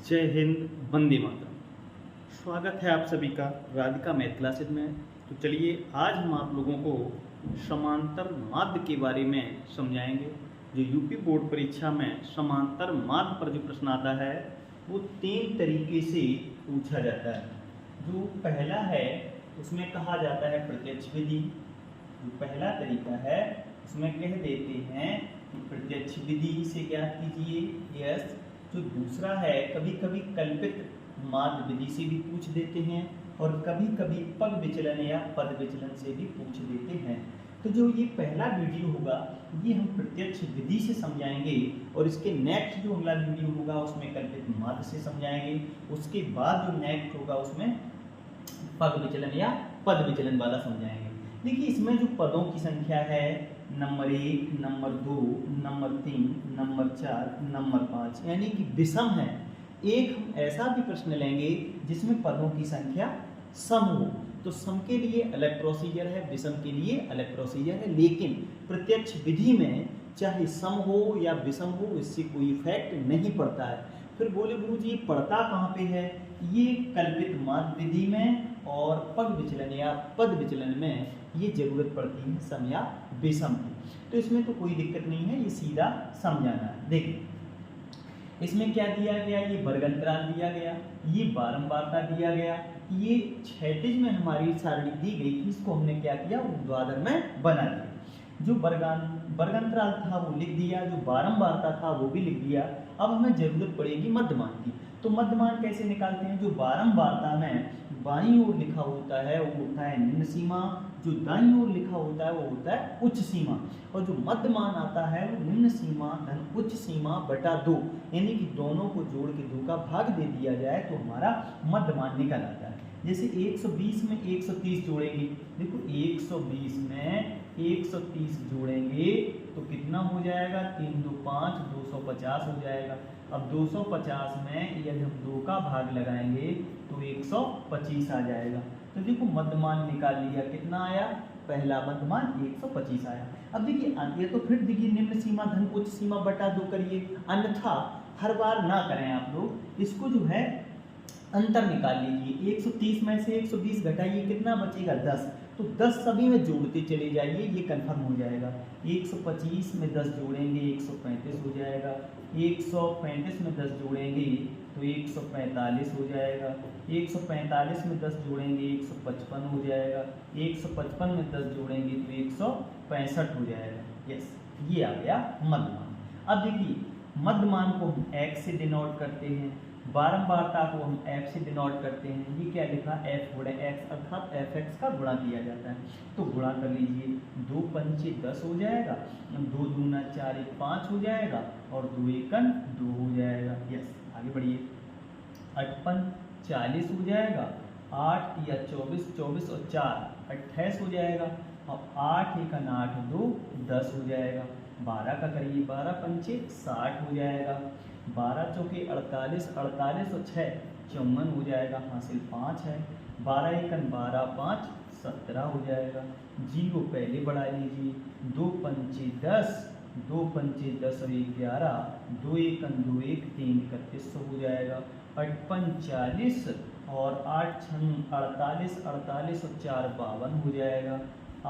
जय हिंद, वंदे मातरम। स्वागत है आप सभी का राधिका मैथ क्लासेज में। तो चलिए आज हम आप लोगों को समांतर माध्य के बारे में समझाएंगे। जो यूपी बोर्ड परीक्षा में समांतर माध्य पर जो प्रश्न आता है वो 3 तरीके से पूछा जाता है। जो पहला है उसमें कहा जाता है प्रत्यक्ष विधि। जो पहला तरीका है उसमें कह देते हैं कि प्रत्यक्ष विधि से ज्ञात कीजिए, यस। जो दूसरा है कभी कभी कल्पित माध्य विधि से भी पूछ देते हैं और कभी कभी पग विचलन या पद विचलन से भी पूछ देते हैं। तो जो ये पहला वीडियो होगा ये हम प्रत्यक्ष विधि से समझाएंगे और इसके नेक्स्ट जो अगला वीडियो होगा उसमें कल्पित माध्य से समझाएंगे। उसके बाद जो नेक्स्ट होगा उसमें पग विचलन या पद विचलन वाला समझाएंगे। देखिए इसमें जो पदों की संख्या है number 1, number 2, number 3, number 4, number 5 यानी कि विषम है। एक हम ऐसा भी प्रश्न लेंगे जिसमें पदों की संख्या सम हो, तो सम के लिए अलग प्रोसीजर है, विषम के लिए अलग प्रोसीजर है। लेकिन प्रत्यक्ष विधि में चाहे सम हो या विषम हो इससे कोई इफेक्ट नहीं पड़ता है। फिर बोले गुरुजी पड़ता कहाँ पे है? ये कल्पित माध्य विधि में और पग विचलन या पद विचलन में ये जरूरत पड़ती है सम या विषम की। तो इसमें तो कोई दिक्कत नहीं है, ये सीधा समझाना है। देखिए इसमें क्या दिया गया, ये वर्ग अंतराल दिया गया, ये बारंबारता दिया गया, ये क्षैतिज में हमारी सारणी दी गई थी, इसको हमने क्या किया ऊर्ध्वाधर में बना दिया। जो वर्ग अंतराल था वो लिख दिया, जो बारंबारता था वो भी लिख दिया। अब हमें जरूरत पड़ेगी मध्यमान की। तो मध्यमान कैसे निकालते हैं? जो बारंबारता में बाईं ओर लिखा होता है वो होता है निम्न सीमा, जो दाईं ओर लिखा होता है वो होता है उच्च सीमा, और जो मध्यमान आता है वो निम्न सीमा धन उच्च सीमा बटा 2, यानी कि दोनों को जोड़ के 2 का भाग दे दिया जाए तो हमारा मध्यमान निकल आता है। जैसे 120 में 130 जोड़ेंगे, देखो 120 में 130 जोड़ेंगे तो कितना हो जाएगा? 3 2 5 250 हो जाएगा। अब 250 में यदि हम 2 का भाग लगाएंगे तो 125 आ जाएगा। तो देखो मध्यमान निकाल लिया, कितना आया? पहला मध्यमान 125 आया। अब देखिए ये तो फिर देखिए निम्न सीमा धन उच्च सीमा बटा 2 करिए, अन्यथा हर बार ना करें आप लोग। इसको जो है अंतर निकाल लीजिए, 130 में से 120 घटाइए, कितना बचेगा? 10। तो 10 सभी में जोड़ते चले जाइए, ये कंफर्म हो जाएगा। 125 में 10 जोड़ेंगे 135 हो जाएगा, 135 में 10 जोड़ेंगे तो 145 हो जाएगा, 145 में 10 जोड़ेंगे 155 हो जाएगा, 155 में 10 जोड़ेंगे तो 165 हो जाएगा। यस, ये आ गया मध्यमान। अब देखिए मध्यमान को हम x से डिनोट करते हैं, बारंबारता को हम f से डिनोट करते हैं। ये क्या लिखा? f गुणा x, अर्थात fx का गुणा किया जाता है। तो गुणा कर लीजिए, 2 पंचे 10 हो जाएगा, 2 दूना 4 1 5 हो जाएगा और 2 एकन 2 हो जाएगा। यस, आगे बढ़िए। 8 पंच 40 हो जाएगा, 8 या 24, 24 और 4 28 हो जाएगा, और 8 एकन 8 2 10 हो जाएगा। 12 का करिए, 12 पंचे 60 हो जाएगा, 12 चौके 48, 48 और 6 54 हो जाएगा, हासिल 5 है। 12 एकन 12 5 17 हो जाएगा। जीरो पहले बढ़ा लीजिए, 2 पंचे 10, 2 पंचे 10 और 1 11, 2 एकन 2 1 3 31 हो जाएगा। 8 पंच 40 और 8 छंग 48, 48 और 4 52 हो जाएगा।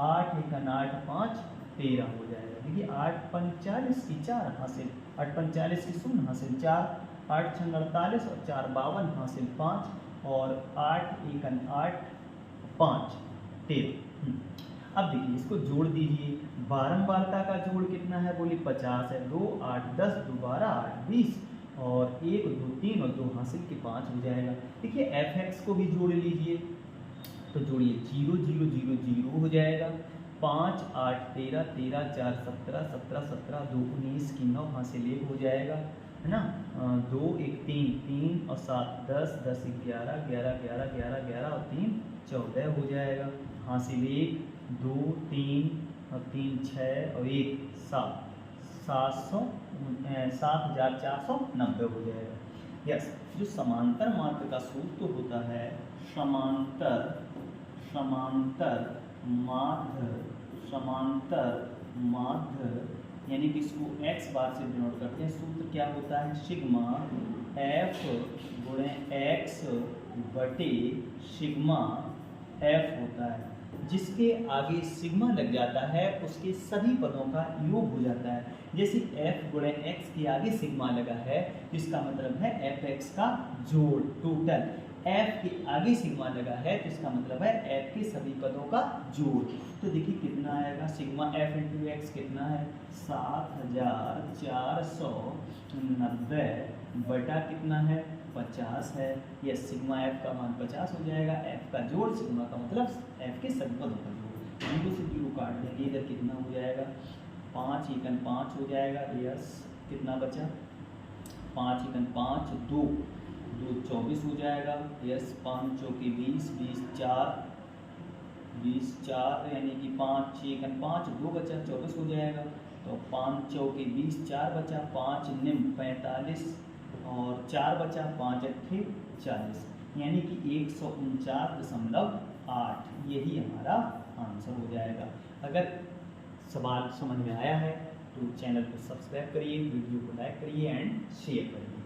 8 एकन 8 5 13 हो जाएगा। देखिए 8 पंच 40 की 4 हासिल, 8 पंच 40 की 0 हासिल 4, 8 छंग 48 और 4 52 हासिल 5 और 8 एकन 8 5 13। अब देखिए इसको जोड़ दीजिए, बारंबारता का जोड़ कितना है? बोली 50 है। 2 8 10 2 12 8 20 और 1 2 3 और 2 हासिल के 5 हो जाएगा। देखिए fx को भी जोड़ लीजिए, तो जोड़िए 0 0 0 0 हो जाएगा। 5 8 13 13 4 17 17 17 2 19 की 9 हासिल 1 हो जाएगा, है ना। 2 1 3 3 और 7 10 10 11 11 11 11 11 और 3 14 हो जाएगा, हासिल 1 2 3 और 3 6 और 1 7 7490 हो जाएगा। यस, जो समांतर माध्य का सूत्र होता है समांतर माध्य यानी कि इसको x बार से डिनोट करते हैं। सूत्र क्या होता है? सिग्मा एफ गुणे एक्स बटे सिग्मा एफ होता है। जिसके आगे सिग्मा लग जाता है उसके सभी पदों का योग हो जाता है। जैसे f गुणे एक्स के आगे सिग्मा लगा है, इसका मतलब है एफ एक्स का जोड़ टोटल। f के आगे सिग्मा लगा है तो इसका मतलब है f के सभी पदों का जोड़। तो देखिए कितना आएगा, सिग्मा f इंटू एक्स कितना है 7490 बटा कितना है 50 है। यह सिग्मा f का मान 50 हो जाएगा। f का जोड़ सिग्मा का मतलब f के सभी पदों का जोड़। 0 से 0 काट देंगे, इधर कितना हो जाएगा 5 एकन 5 हो जाएगा। यस कितना बचा 5 एकन 5 2 2 24 हो जाएगा। यस 5 चौके 20 20 4 यानी कि 5 एकन 5 2 बचा 24 हो जाएगा। तो 5 चौके 20 4 बचा 5 निम 45 और 4 बचा 5 अट्ठे 40 यानी कि 149.8 यही हमारा आंसर हो जाएगा। अगर सवाल समझ में आया है तो चैनल को सब्सक्राइब करिए, वीडियो को लाइक करिए एंड शेयर करिए।